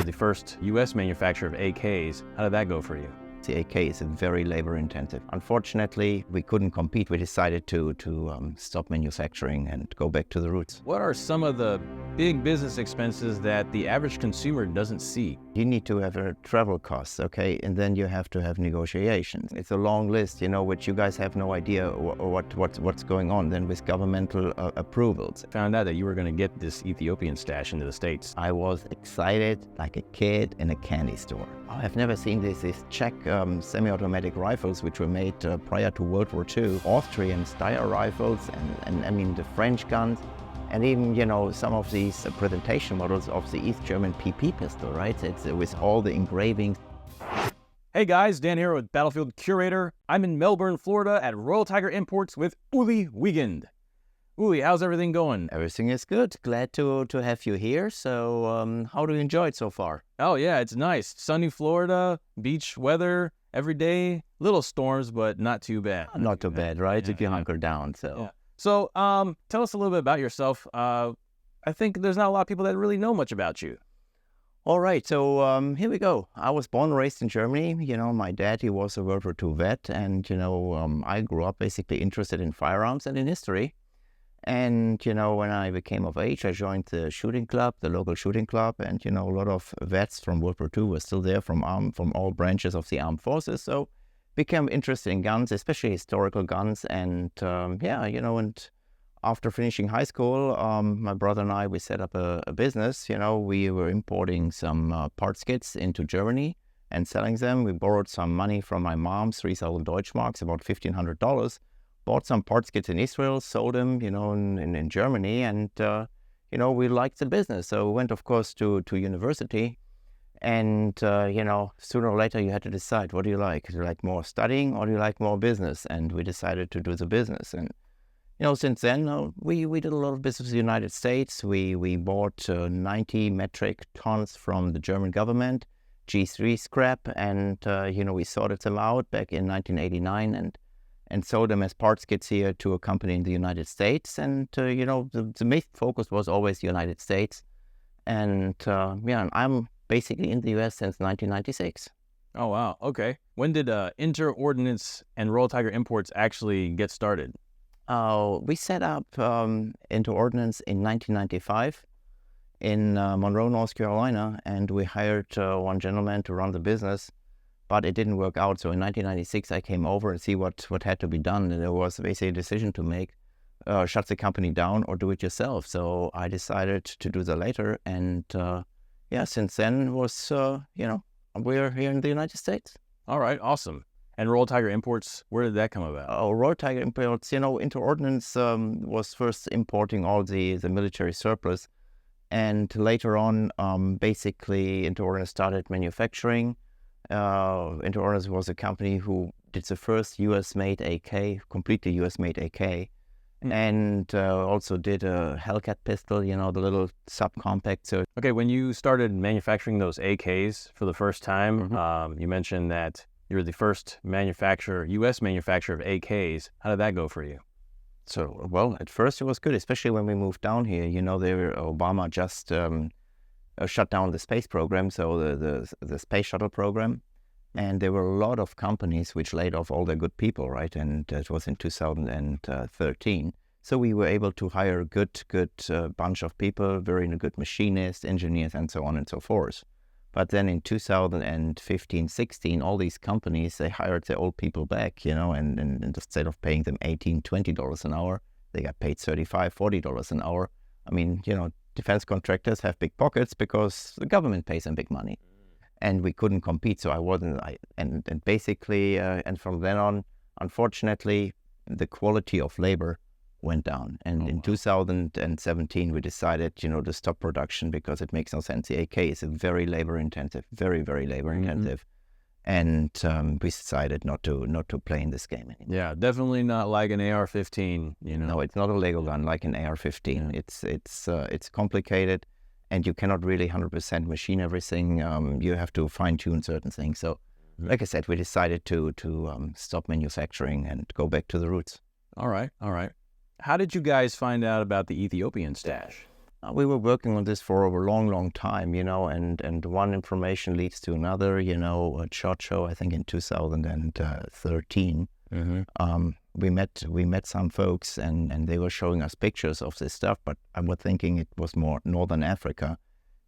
the first U.S. manufacturer of AKs. How did that go for you? The AK is very labor intensive. Unfortunately, we couldn't compete. We decided to stop manufacturing and go back to the roots. What are some of the big business expenses that the average consumer doesn't see? You need to have a travel costs, okay? And then you have to have negotiations. It's a long list, which you guys have no idea what's going on then with governmental approvals. Found out that you were going to get this Ethiopian stash into the States. I was excited like a kid in a candy store. I've never seen these Czech semi-automatic rifles which were made prior to World War II. Austrian Steyr rifles and I mean the French guns. And even, some of these presentation models of the East German PP pistol, right? It's with all the engravings. Hey guys, Dan here with Battlefield Curator. I'm in Melbourne, Florida at Royal Tiger Imports with Uli Wiegand. Uli, how's everything going? Everything is good. Glad to have you here. So how do you enjoy it so far? Oh yeah, it's nice. Sunny Florida, beach weather every day. Little storms, but not too bad. Not too bad, right? Yeah, if you hunker down. So. Yeah. So, tell us a little bit about yourself. I think there's not a lot of people that really know much about you. All right, so here we go. I was born and raised in Germany. My dad, he was a World War II vet, and, I grew up basically interested in firearms and in history. And, when I became of age, I joined the shooting club, the local shooting club, and, a lot of vets from World War II were still there from all branches of the armed forces. So became interested in guns, especially historical guns. And and after finishing high school, my brother and I, we set up a business. We were importing some parts kits into Germany and selling them. We borrowed some money from my mom, 3,000 Deutschmarks, about $1,500. Bought some parts kits in Israel, sold them, in Germany. And, we liked the business. So we went, of course, to university. And, sooner or later you had to decide, what do you like? Do you like more studying or do you like more business? And we decided to do the business. And, since then, we did a lot of business in the United States. We bought 90 metric tons from the German government, G3 scrap. And, we sorted them out back in 1989 and sold them as parts kits here to a company in the United States. And, the main focus was always the United States. And, and I'm basically in the U.S. since 1996. Oh, wow. Okay. When did Interordnance and Royal Tiger Imports actually get started? We set up Interordnance in 1995 in Monroe, North Carolina, and we hired one gentleman to run the business, but it didn't work out. So in 1996, I came over and see what had to be done. And there was basically a decision to make, shut the company down or do it yourself. So I decided to do the latter. And since then was, we're here in the United States. All right, awesome. And Royal Tiger Imports, where did that come about? Royal Tiger Imports, Interordnance was first importing all the military surplus. And later on, basically, Interordnance started manufacturing. Interordnance was a company who did the first US-made AK, completely US-made AK. And also did a Hellcat pistol, the little subcompact. So, okay, when you started manufacturing those AKs for the first time, you mentioned that you were the first U.S. manufacturer of AKs. How did that go for you? So, well, at first it was good, especially when we moved down here. Obama just shut down the space program, so the space shuttle program. And there were a lot of companies which laid off all their good people, right? And it was in 2013. So we were able to hire a good bunch of people, very good machinists, engineers, and so on and so forth. But then in 2015, 16, all these companies, they hired their old people back, and instead of paying them $18, $20 an hour, they got paid $35, $40 an hour. I mean, defense contractors have big pockets because the government pays them big money. And we couldn't compete, so basically, from then on, unfortunately, the quality of labor went down. And in 2017, we decided, to stop production because it makes no sense. The AK is a very labor intensive, very, very labor intensive. And we decided not to play in this game anymore. Yeah, definitely not like an AR-15, No, it's not a Lego gun like an AR-15. Yeah. It's complicated. And you cannot really 100% machine everything. You have to fine-tune certain things. So, like I said, we decided to stop manufacturing and go back to the roots. All right. How did you guys find out about the Ethiopian stash? We were working on this for a long, long time, and one information leads to another, a SHOT Show, I think in 2013. We met some folks and they were showing us pictures of this stuff, but I was thinking it was more Northern Africa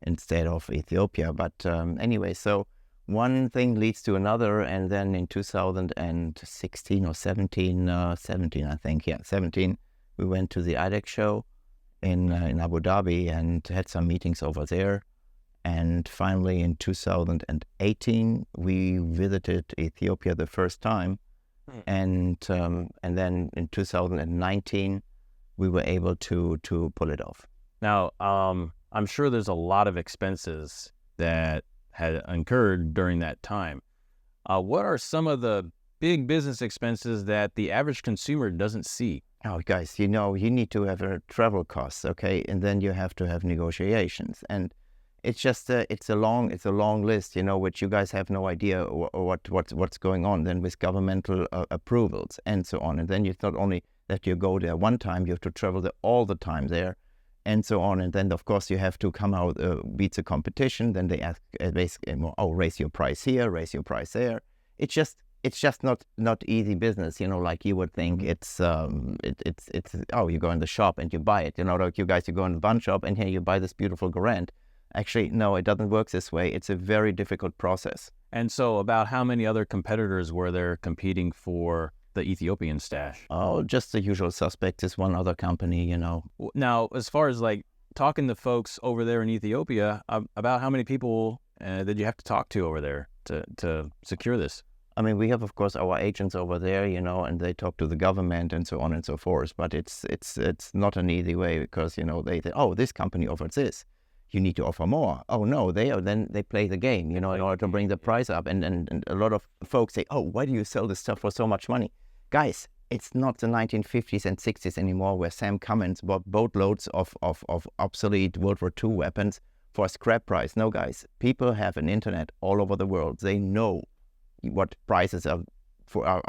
instead of Ethiopia. But anyway, so one thing leads to another, and then in 2016 or 17, I think, 17, we went to the IDEX show in Abu Dhabi and had some meetings over there. And finally in 2018, we visited Ethiopia the first time. And then in 2019, we were able to pull it off. Now, I'm sure there's a lot of expenses that had incurred during that time. What are some of the big business expenses that the average consumer doesn't see? Oh, guys, you need to have travel costs, okay, and then you have to have negotiations, and it's just it's a long list, which you guys have no idea what's going on. Then with governmental approvals and so on, and then it's not only that you go there one time, you have to travel there all the time there, and so on. And then of course you have to come out beat the competition. Then they ask basically, raise your price here, raise your price there. It's just not easy business, like you would think. It's you go in the shop and you buy it, like you guys, you go in the gun shop and here you buy this beautiful Garand. Actually, no, it doesn't work this way. It's a very difficult process. And so about how many other competitors were there competing for the Ethiopian stash? Oh, just the usual suspects. Is one other company, Now, as far as like talking to folks over there in Ethiopia, about how many people did you have to talk to over there to secure this? I mean, we have, of course, our agents over there, and they talk to the government and so on and so forth. But it's not an easy way because, they say, oh, this company offers this. You need to offer more. Oh, no, then they play the game, in order to bring the price up. And a lot of folks say, oh, why do you sell this stuff for so much money? Guys, it's not the 1950s and 60s anymore where Sam Cummins bought boatloads of obsolete World War II weapons for a scrap price. No, guys, people have an internet all over the world. They know what prices are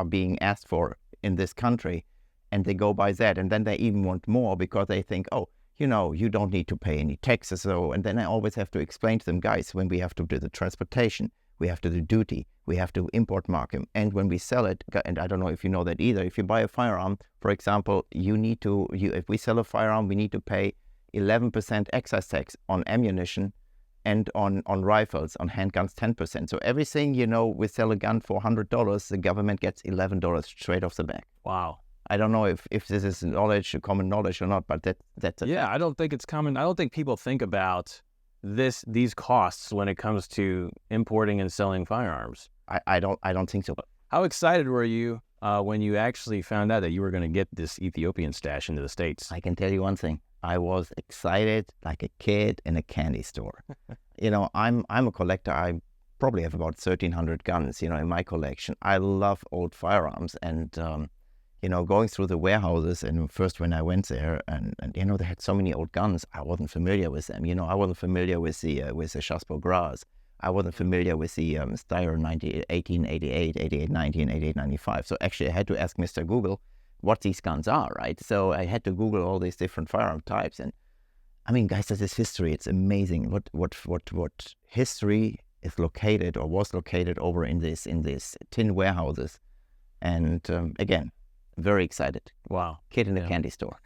being asked for in this country, and they go by that, and then they even want more because they think, oh, you don't need to pay any taxes. So, and then I always have to explain to them, guys, when we have to do the transportation, we have to do duty, we have to import mark them, and when we sell it, and I don't know if you know that either, if you buy a firearm, for example, if we sell a firearm, we need to pay 11% excise tax on ammunition, and on rifles, on handguns, 10%. So everything, we sell a gun for $100, the government gets $11 straight off the back. Wow. I don't know if this is common knowledge or not, but that's a fact. I don't think it's common. I don't think people think about these costs when it comes to importing and selling firearms. I don't think so. How excited were you when you actually found out that you were going to get this Ethiopian stash into the States? I can tell you one thing. I was excited like a kid in a candy store. I'm a collector. I probably have about 1,300 guns, in my collection. I love old firearms, and going through the warehouses, and first when I went there, and they had so many old guns, I wasn't familiar with them. I wasn't familiar with the Chassepots Gras. I wasn't familiar with the Steyr 1888, 8890, and 8895. So actually, I had to ask Mr. Google what these guns are, right? So I had to Google all these different firearm types, and I mean, guys, this is history. It's amazing what history is located or was located over in these tin warehouses, and again, very excited. Wow, kid in a candy store.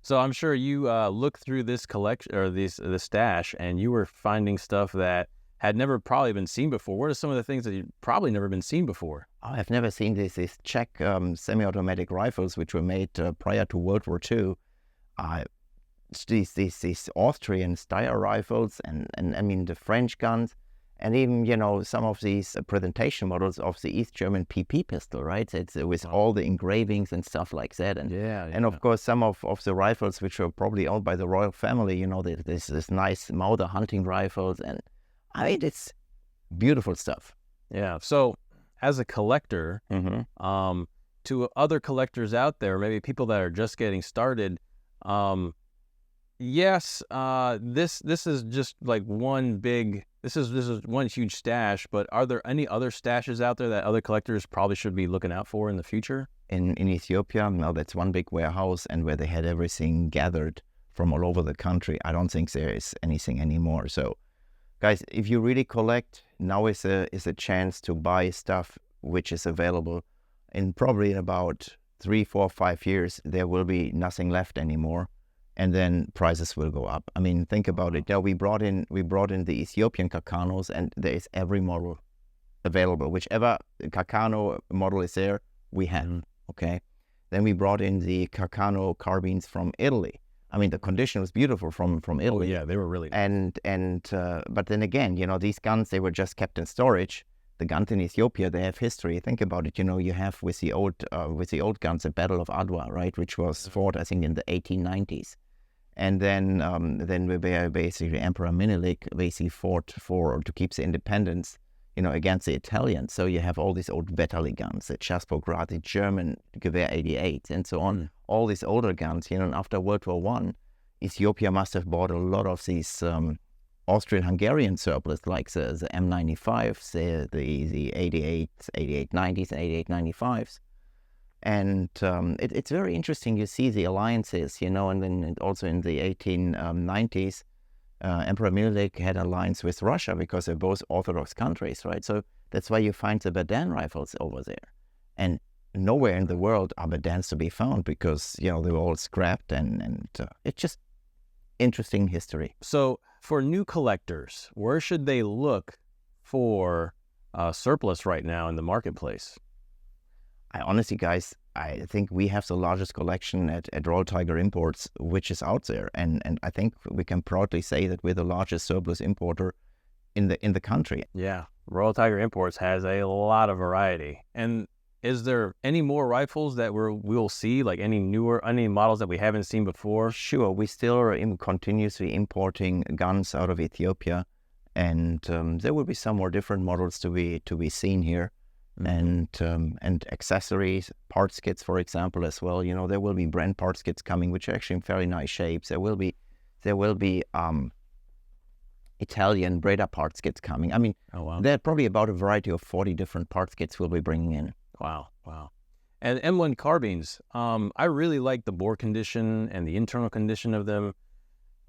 So I'm sure you looked through this collection or this stash, and you were finding stuff that had never probably been seen before. What are some of the things that you've probably never been seen before? Oh, I've never seen these Czech semi-automatic rifles, which were made prior to World War II. These Austrian Steyr rifles, and I mean the French guns, and even some of these presentation models of the East German PP pistol, right? It's with all the engravings and stuff like that, and and of course some of the rifles which were probably owned by the royal family. This nice Mauser hunting rifles, and I mean it's beautiful stuff. Yeah. So as a collector, to other collectors out there, maybe people that are just getting started, yes, this is just like one big. This is one huge stash, but are there any other stashes out there that other collectors probably should be looking out for in the future? In Ethiopia, no, that's one big warehouse, and where they had everything gathered from all over the country. I don't think there is anything anymore. So, guys, if you really collect, now is a chance to buy stuff which is available. Probably in about 3, 4, 5 years, there will be nothing left anymore, and then prices will go up. I mean, think about it. Now we brought in the Ethiopian carcanos, and there is every model available. Whichever carcano model is there, we have. Okay. Then we brought in the carcano carbines from Italy. I mean, the condition was beautiful from Italy. Oh yeah, they were really nice. But then again, these guns, they were just kept in storage. The guns in Ethiopia, they have history. Think about it. You have with the old guns, the Battle of Adwa, right, which was fought, I think, in the 1890s. And then basically Emperor Menelik basically fought to keep the independence, against the Italians. So you have all these old Vetterli guns, the Chasbograd, the German Gewehr 88, and so on. All these older guns, and after World War I, Ethiopia must have bought a lot of these Austrian-Hungarian surplus, like the M95s, the 8890s and 8895s. And it's very interesting. You see the alliances, and then also in the 1890s, Emperor Menelik had an alliance with Russia because they're both Orthodox countries, right? So that's why you find the Badan rifles over there. And nowhere in the world are Badans to be found because, they were all scrapped, and it's just interesting history. So for new collectors, where should they look for surplus right now in the marketplace? I honestly, guys, I think we have the largest collection at Royal Tiger Imports, which is out there, and I think we can proudly say that we're the largest surplus importer in the country. Yeah, Royal Tiger Imports has a lot of variety. And is there any more rifles that we'll see, like any models that we haven't seen before? Sure, we still are continuously importing guns out of Ethiopia, and there will be some more different models to be seen here. And accessories, parts kits, for example, as well. There will be brand parts kits coming, which are actually in fairly nice shapes. There will be Italian Breda parts kits coming. I mean, there are probably about a variety of 40 different parts kits we'll be bringing in. Wow. And M1 carbines, I really like the bore condition and the internal condition of them.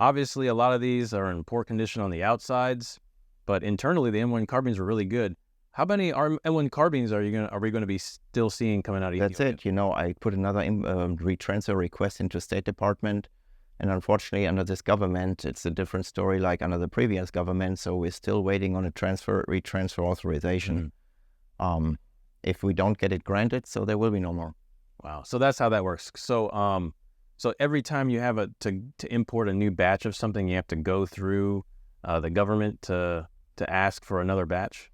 Obviously, a lot of these are in poor condition on the outsides, but internally, the M1 carbines are really good. How many M1 carbines are we going to be still seeing coming out of Ethiopia? That's it. I put another retransfer request into State Department, and unfortunately, under this government, it's a different story like under the previous government. So we're still waiting on a retransfer authorization. If we don't get it granted, so there will be no more. Wow. So that's how that works. So so every time you have to import a new batch of something, you have to go through the government to ask for another batch.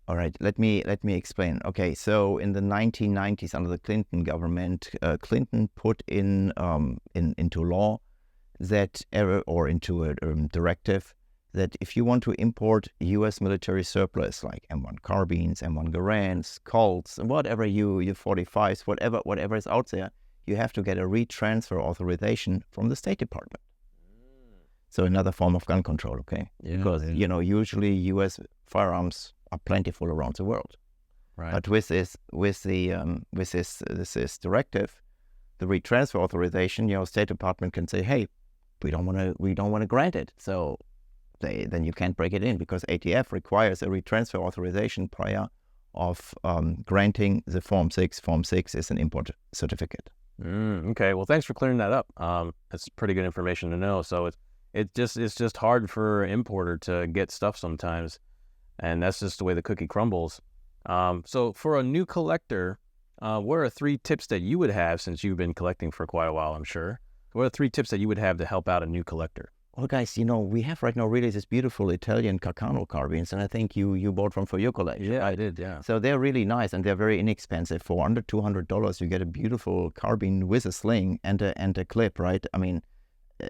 All right, let me explain. Okay, so in the 1990s, under the Clinton government, Clinton put into law that into a directive that if you want to import U.S. military surplus like M1 carbines, M1 Garands, Colts, whatever U-45s, whatever is out there, you have to get a retransfer authorization from the State Department. So another form of gun control, okay? Yeah, because usually U.S. firearms are plentiful around the world, right? But with this directive, the retransfer authorization, State Department can say, hey, we don't want to grant it, so then you can't break it in because ATF requires a retransfer authorization prior of granting the Form 6. Form 6 is an import certificate. Okay, well, thanks for clearing that up. That's pretty good information to know. So it's just hard for an importer to get stuff sometimes. And that's just the way the cookie crumbles. So for a new collector, what are 3 tips that you would have, since you've been collecting for quite a while, I'm sure? What are 3 tips that you would have to help out a new collector? Well, guys, we have right now really this beautiful Italian carcano carbines, and I think you bought from for your collection. Yeah, right? I did, yeah. So they're really nice, and they're very inexpensive. For under $200, you get a beautiful carbine with a sling and a clip, right? I mean,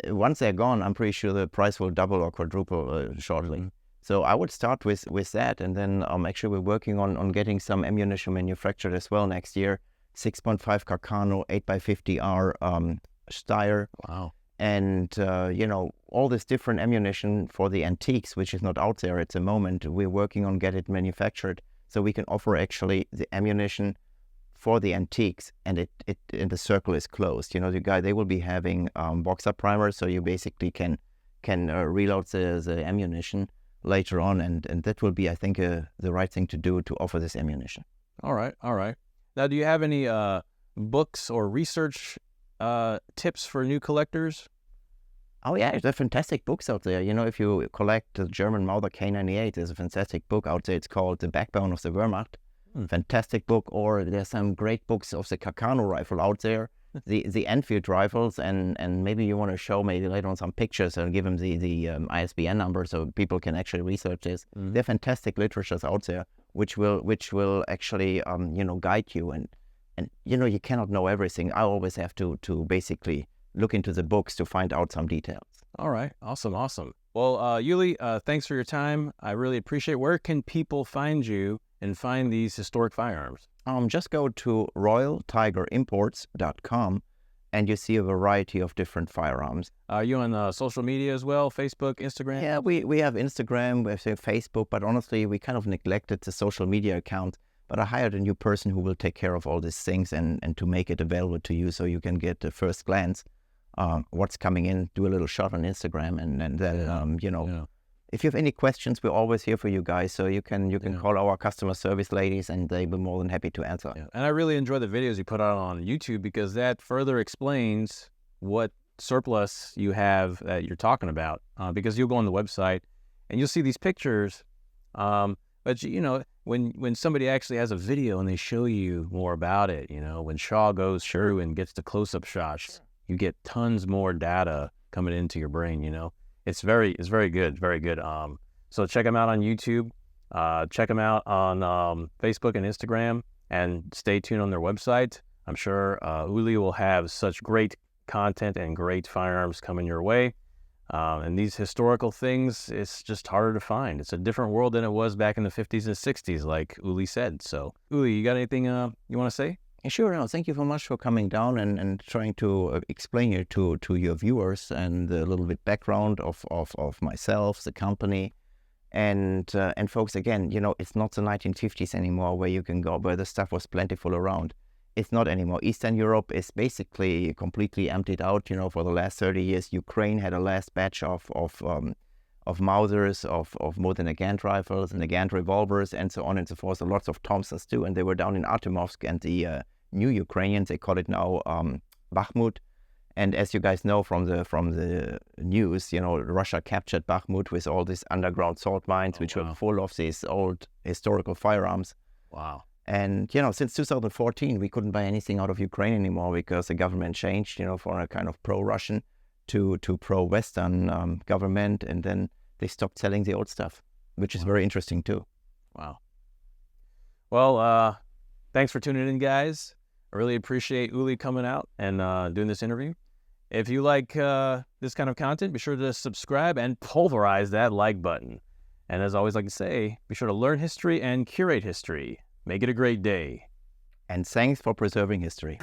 once they're gone, I'm pretty sure the price will double or quadruple shortly. So I would start with that, and then actually we're working on getting some ammunition manufactured as well next year. 6.5 Carcano, 8x50R Steyr. Wow. And, all this different ammunition for the antiques, which is not out there at the moment. We're working on get it manufactured so we can offer actually the ammunition for the antiques, and and the circle is closed. You know, they will be having boxer primers, so you basically can reload the ammunition later on, and that will be, I think, the right thing to do to offer this ammunition. All right. Now, do you have any books or research tips for new collectors? Oh yeah, there are fantastic books out there. You know, if you collect the German Mauser K98, there's a fantastic book out there. It's called The Backbone of the Wermacht. Fantastic book. Or there's some great books of the carcano rifle out there, the Enfield rifles, and maybe you want to show maybe later on some pictures and give them the ISBN number so people can actually research this. There are fantastic literatures out there which will actually guide you, and you cannot know everything. I always have to basically look into the books to find out some details. All right. Awesome. Well, Uli, thanks for your time. I really appreciate it. Where can people find you and find these historic firearms? Just go to royaltigerimports.com and you see a variety of different firearms. Are you on social media as well? Facebook, Instagram? Yeah, we have Instagram, we have Facebook, but honestly, we kind of neglected the social media account. But I hired a new person who will take care of all these things and to make it available to you so you can get the first glance what's coming in, do a little shot on Instagram, and then, if you have any questions, we're always here for you guys. So you can call our customer service ladies and they'll be more than happy to answer. Yeah. And I really enjoy the videos you put out on YouTube because that further explains what surplus you have that you're talking about. Because you'll go on the website and you'll see these pictures. But when somebody actually has a video and they show you more about it, when Shaw goes through and gets the close-up shots, you get tons more data coming into your brain. It's very good, very good. So check them out on YouTube, check them out on Facebook and Instagram, and stay tuned on their website. I'm sure Uli will have such great content and great firearms coming your way. And these historical things, it's just harder to find. It's a different world than it was back in the 50s and 60s, like Uli said. So, Uli, you got anything you want to say? Sure. No, thank you so much for coming down and trying to explain it to your viewers and a little bit background of myself, the company, and folks. Again, it's not the 1950s anymore where you can go where the stuff was plentiful around. It's not anymore. Eastern Europe is basically completely emptied out. For the last 30 years, Ukraine had a last batch of Mausers, of modern Nagant rifles and Nagant revolvers, and so on and so forth. So lots of Thompsons too, and they were down in Artemovsk, and the new Ukrainians, they call it now Bakhmut. And as you guys know from the news, Russia captured Bakhmut with all these underground salt mines, which were full of these old historical firearms. Wow. And, since 2014, we couldn't buy anything out of Ukraine anymore because the government changed, from a kind of pro-Russian to pro-Western government. And then they stopped selling the old stuff, which is very interesting too. Wow. Well, thanks for tuning in, guys. I really appreciate Uli coming out and doing this interview. If you like this kind of content, be sure to subscribe and pulverize that like button. And as I always like to say, be sure to learn history and curate history. Make it a great day. And thanks for preserving history.